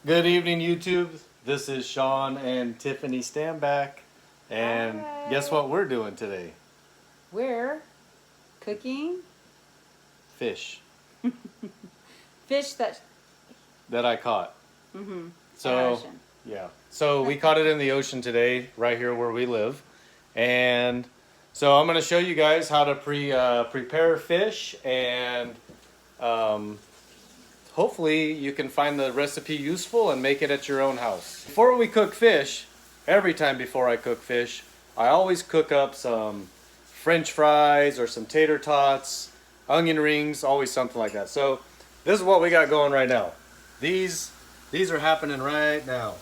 Good evening, YouTube. This is Shawn and Tiffany Stamback. And Hi. Guess what we're doing today? We're cooking Fish fish that I caught. So, ocean. yeah. So we caught it in the ocean today, right here where we live. And so I'm going to show you guys how to prepare fish, and hopefully you can find the recipe useful and make it at your own house. Before we cook fish, every time before I cook fish, I always cook up some French fries or some tater tots, onion rings, always something like that. So this is what we got going right now. These are happening right now.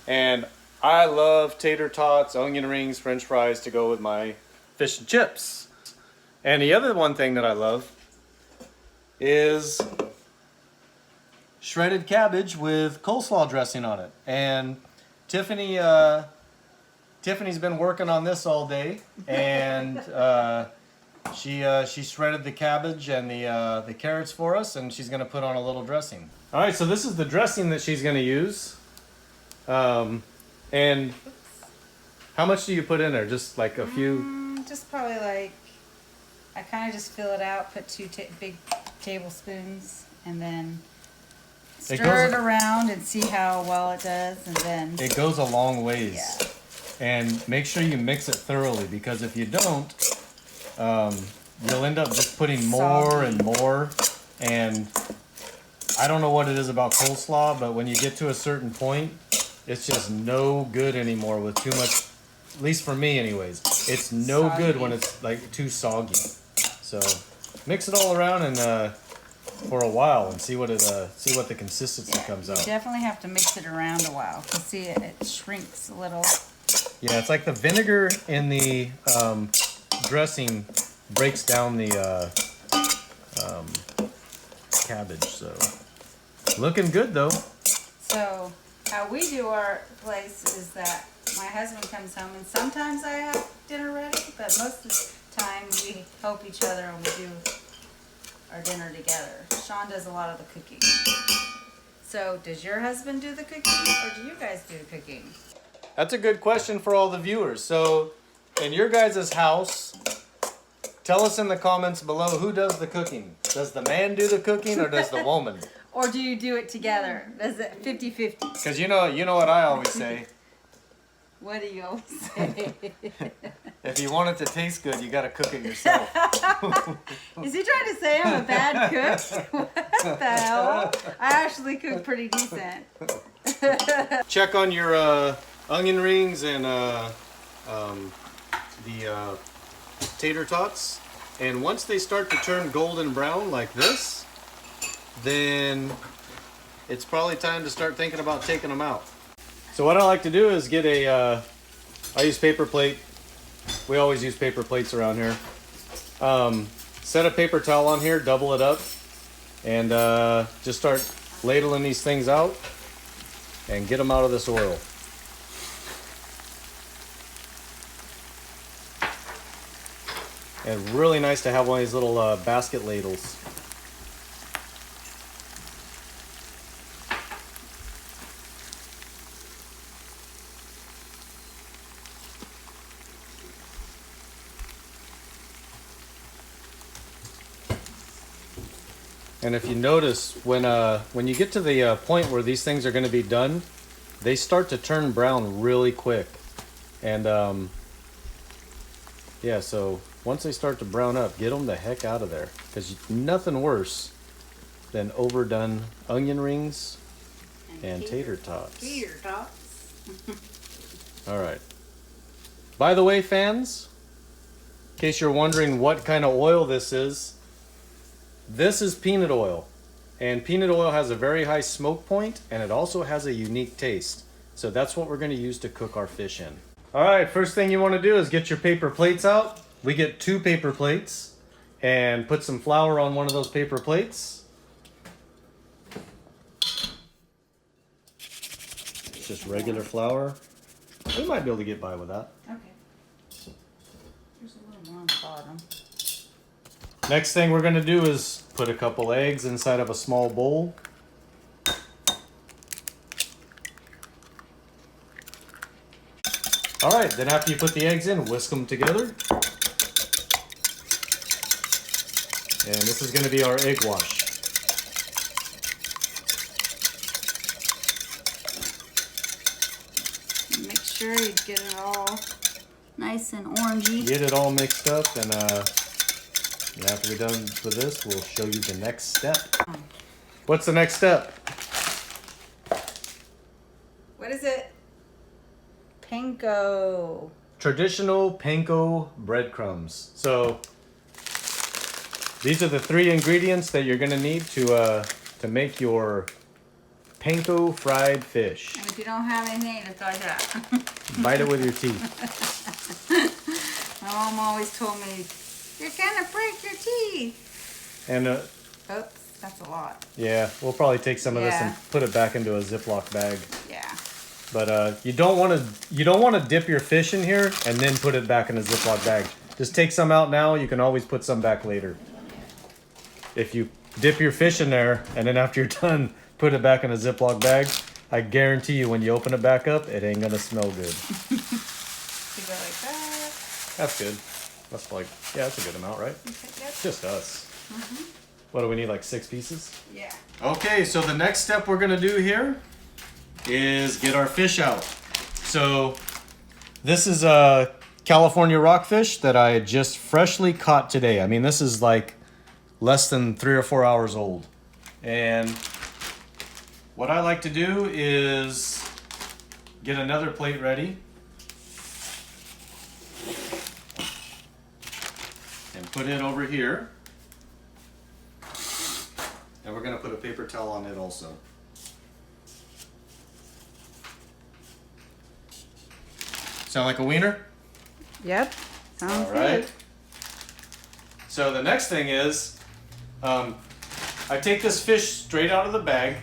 And I love tater tots, onion rings, French fries to go with my fish and chips. And the other one thing that I love is shredded cabbage with coleslaw dressing on it. And Tiffany's been working on this all day, and she shredded the cabbage and the carrots for us, and she's gonna put on a little dressing. All right, so this is the dressing that she's gonna use. And how much do you put in there? Just like a few? Just probably like, I kind of just fill it out, put two big tablespoons, and then stir it around and see how well it does, and then It goes a long ways. Yeah. And make sure you mix it thoroughly, because if you don't, you'll end up just putting more Soggy. and more. And I don't know what it is about coleslaw, but when you get to a certain point, it's just no good anymore with too much. At least for me, anyways, it's no Soggy. good when it's like too soggy. So mix it all around and for a while, and see what the consistency comes out. you definitely have to mix it around a while. You see it shrinks a little. Yeah, it's like the vinegar in the dressing breaks down the cabbage. So looking good though. So how we do our place is that my husband comes home, and sometimes I have dinner ready, but most of the time we help each other and we do our dinner together. Shawn does a lot of the cooking. So does your husband do the cooking, or do you guys do the cooking? That's a good question for all the viewers. So in your guys' house, tell us in the comments below, who does the cooking? Does the man do the cooking, or does the woman? Or do you do it together? Does it 50-50? Because you know what I always say. What do you always say? If you want it to taste good, you got to cook it yourself. Is he trying to say I'm a bad cook? What the hell? I actually cook pretty decent. Check on your onion rings and the tater tots. And once they start to turn golden brown like this, then it's probably time to start thinking about taking them out. So what I like to do is get I use paper plate. We always use paper plates around here. Set a paper towel on here, double it up, and just start ladling these things out and get them out of this oil. And really nice to have one of these little basket ladles. And if you notice, when you get to the point where these things are going to be done, they start to turn brown really quick. And yeah, so once they start to brown up, get them the heck out of there, because nothing worse than overdone onion rings and tater tots. Tater tots. All right. By the way, fans, in case you're wondering what kind of oil this is peanut oil. And peanut oil has a very high smoke point, and it also has a unique taste. So that's what we're going to use to cook our fish in. All right, first thing you want to do is get your paper plates out. We get 2 paper plates and put some flour on one of those paper plates. Just regular flour. We might be able to get by with that. Okay. There's a little more on the bottom. Next thing we're going to do is put a couple eggs inside of a small bowl. All right, then after you put the eggs in, whisk them together. And this is going to be our egg wash. Make sure you get it all nice and orangey. Get it all mixed up, and after we're done with this, we'll show you the next step. What's the next step? What is it? Panko. Traditional panko breadcrumbs. So these are the 3 ingredients that you're gonna need to make your panko fried fish. And if you don't have anything, it's like that. Bite it with your teeth. My mom always told me, you're gonna break your teeth. And Oops, that's a lot. yeah, we'll probably take some of this Yeah. and put it back into a Ziploc bag. Yeah. But you don't want to dip your fish in here and then put it back in a Ziploc bag. Just take some out now. You can always put some back later. If you dip your fish in there and then after you're done, put it back in a Ziploc bag, I guarantee you when you open it back up, it ain't gonna smell good. You go like that. That's good. That's like, yeah, that's a good amount, right? Okay, yep. Just us. What do we need, like 6 pieces? Yeah. Okay, so the next step we're gonna do here is get our fish out. So this is a California rockfish that I just freshly caught today. I mean, this is like less than 3 or 4 hours old. And what I like to do is get another plate ready and put it over here. And we're gonna put a paper towel on it also. Sound like a wiener? Yep. Sounds All right. good. So the next thing is, I take this fish straight out of the bag.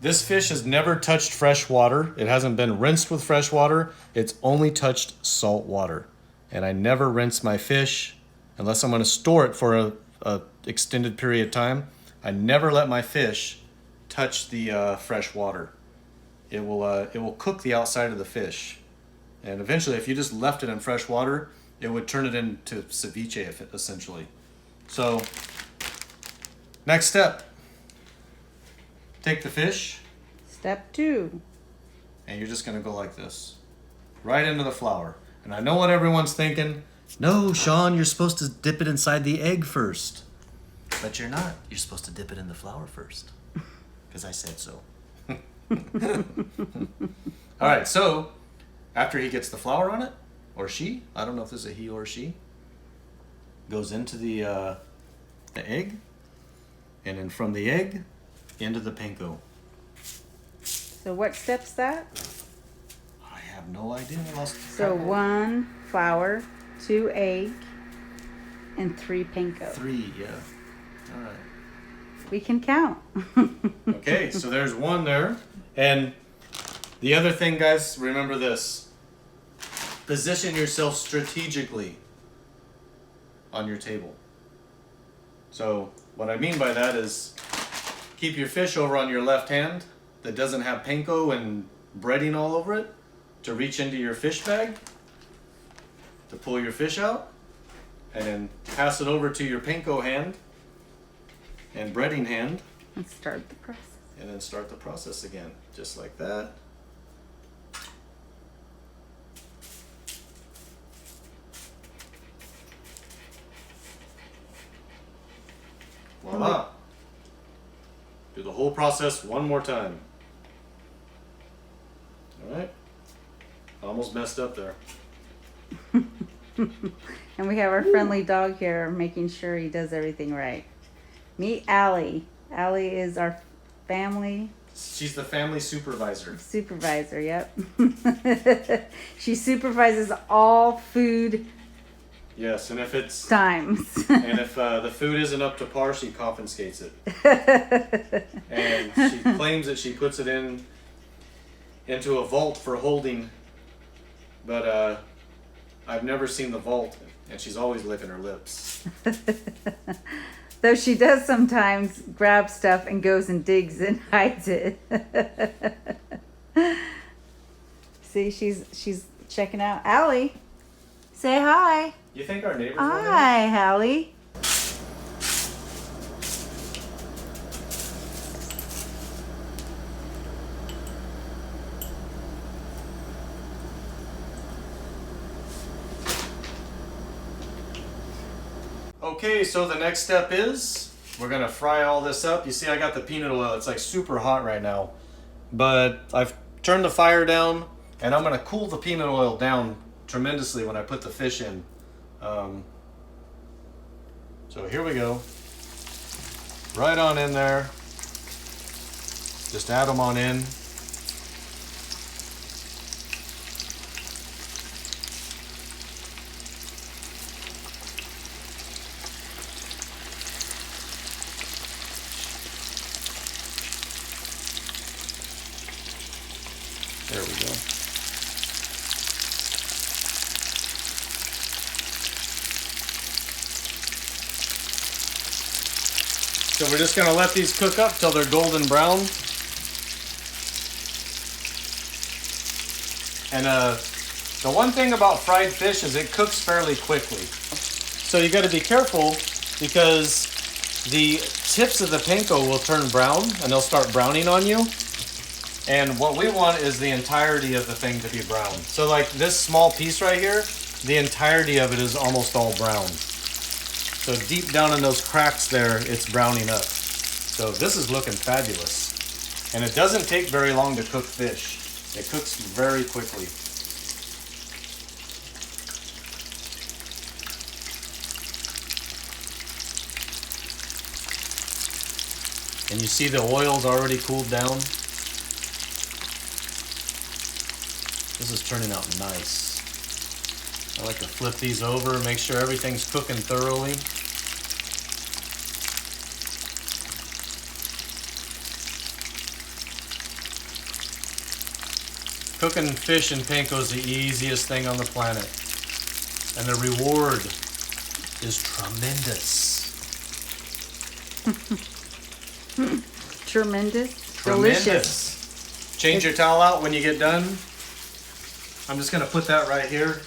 This fish has never touched fresh water. It hasn't been rinsed with fresh water. It's only touched salt water. And I never rinse my fish unless I'm going to store it for a extended period of time. I never let my fish touch the fresh water. It will cook the outside of the fish. And eventually, if you just left it in fresh water, it would turn it into ceviche, essentially. So, next step. Take the fish, Step 2. and you're just going to go like this. Right into the flour. And I know what everyone's thinking. No, Shawn, you're supposed to dip it inside the egg first. But you're not. You're supposed to dip it in the flour first. Because I said so. All right, so after he gets the flour on it, or she, I don't know if this is a he or she, goes into the egg, and then from the egg into the panko. So what step's that? I have no idea. I lost So 1 flour, 2 egg, and 3 panko. 3, yeah. All right. We can count. Okay, so there's 1 there. And the other thing, guys, remember this. Position yourself strategically on your table. So what I mean by that is keep your fish over on your left hand that doesn't have panko and breading all over it to reach into your fish bag to pull your fish out, and then pass it over to your panko hand and breading hand, Let's start the process. and then start the process again, just like that. Voila. Do the whole process one more time. All right. Almost messed up there. And we have our friendly dog here making sure he does everything right. Meet Allie. Allie is our family She's the family supervisor. supervisor, yep. She supervises all food Yes, and if it's times. and if the food isn't up to par, she confiscates it. And she claims that she puts it into a vault for holding, but I've never seen the vault, and she's always licking her lips. Though she does sometimes grab stuff and goes and digs and hides it. See, she's checking out. Allie, say hi. You think our neighbors Hi, Allie. Okay, so the next step is we're gonna fry all this up. You see I got the peanut oil. It's like super hot right now. But I've turned the fire down and I'm gonna cool the peanut oil down tremendously when I put the fish in. So here we go. Right on in there. Just add them on in. There we go. So we're just gonna let these cook up till they're golden brown. And the one thing about fried fish is it cooks fairly quickly. So you gotta be careful because the tips of the panko will turn brown and they'll start browning on you. And what we want is the entirety of the thing to be brown. So like this small piece right here, the entirety of it is almost all brown. So deep down in those cracks there, it's browning up. So this is looking fabulous. And it doesn't take very long to cook fish. It cooks very quickly. And you see the oil's already cooled down. This is turning out nice. I like to flip these over, make sure everything's cooking thoroughly. Cooking fish in panko is the easiest thing on the planet. And the reward is tremendous. Tremendous. Tremendous. Delicious. Change your towel out when you get done. I'm just gonna put that right here.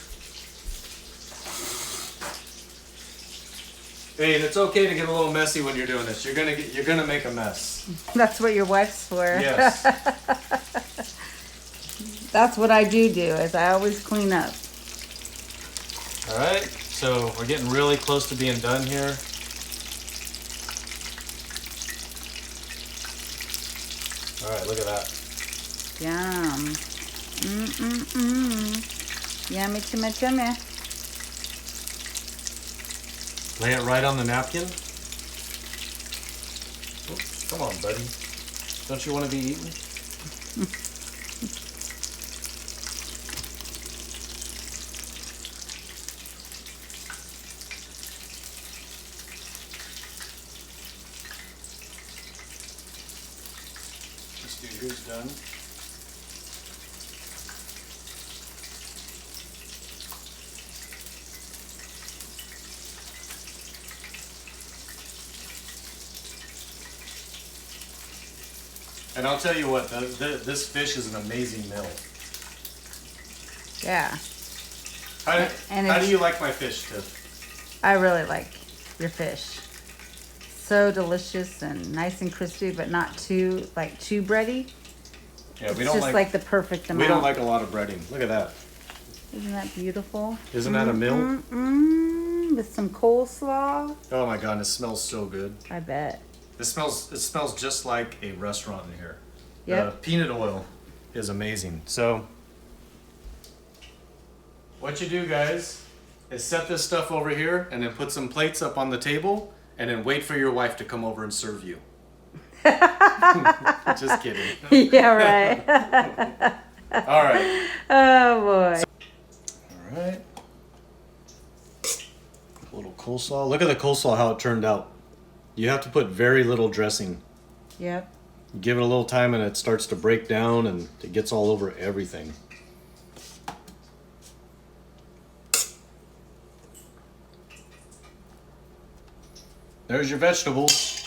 Hey, and it's okay to get a little messy when you're doing this. You're gonna make a mess. That's what your wife's for. Yes. That's what I do is I always clean up. All right, so we're getting really close to being done here. All right, look at that. Yum. Yummy, chummy, chummy. Lay it right on the napkin. Oops, come on, buddy. Don't you want to be eaten? Let's do yours done. And I'll tell you what, this fish is an amazing meal. Yeah. How do you like my fish, Tiff? I really like your fish. So delicious and nice and crispy, but not too bready. Yeah, It's just like the perfect amount. We don't like a lot of breading. Look at that. Isn't that beautiful? Isn't that a meal? With some coleslaw. Oh my god, it smells so good. I bet. It smells just like a restaurant in here. Yep. The peanut oil is amazing. So what you do, guys, is set this stuff over here and then put some plates up on the table and then wait for your wife to come over and serve you. Just kidding. Yeah, right. All right. Oh boy. All right. A little coleslaw. Look at the coleslaw, how it turned out. You have to put very little dressing. Yep. Give it a little time and it starts to break down and it gets all over everything. There's your vegetables.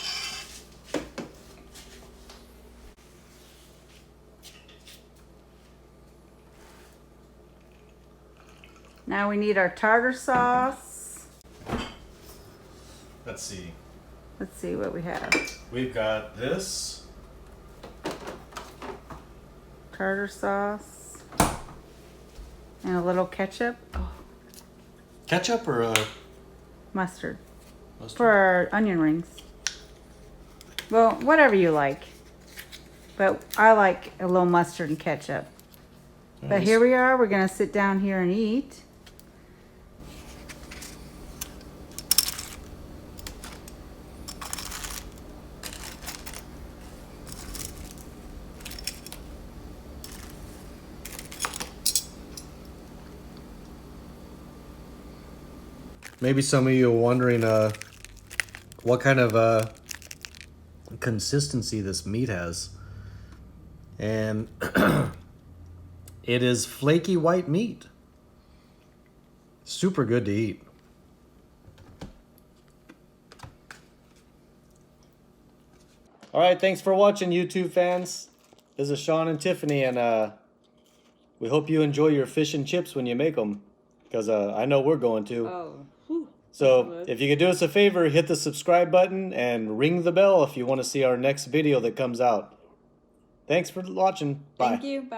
Now we need our tartar sauce. Let's see. Let's see what we have. We've got this. Tartar sauce. And a little ketchup. Oh, Ketchup or mustard. mustard? For our onion rings. Well, whatever you like. But I like a little mustard and ketchup. But here we are. We're going to sit down here and eat. Maybe some of you are wondering what kind of consistency this meat has. And it is flaky white meat. Super good to eat. All right, thanks for watching, YouTube fans. This is Shawn and Tiffany, and we hope you enjoy your fish and chips when you make them, because I know we're going to. Oh. So if you could do us a favor, hit the subscribe button and ring the bell if you want to see our next video that comes out. Thanks for watching. Bye. Thank you. Bye.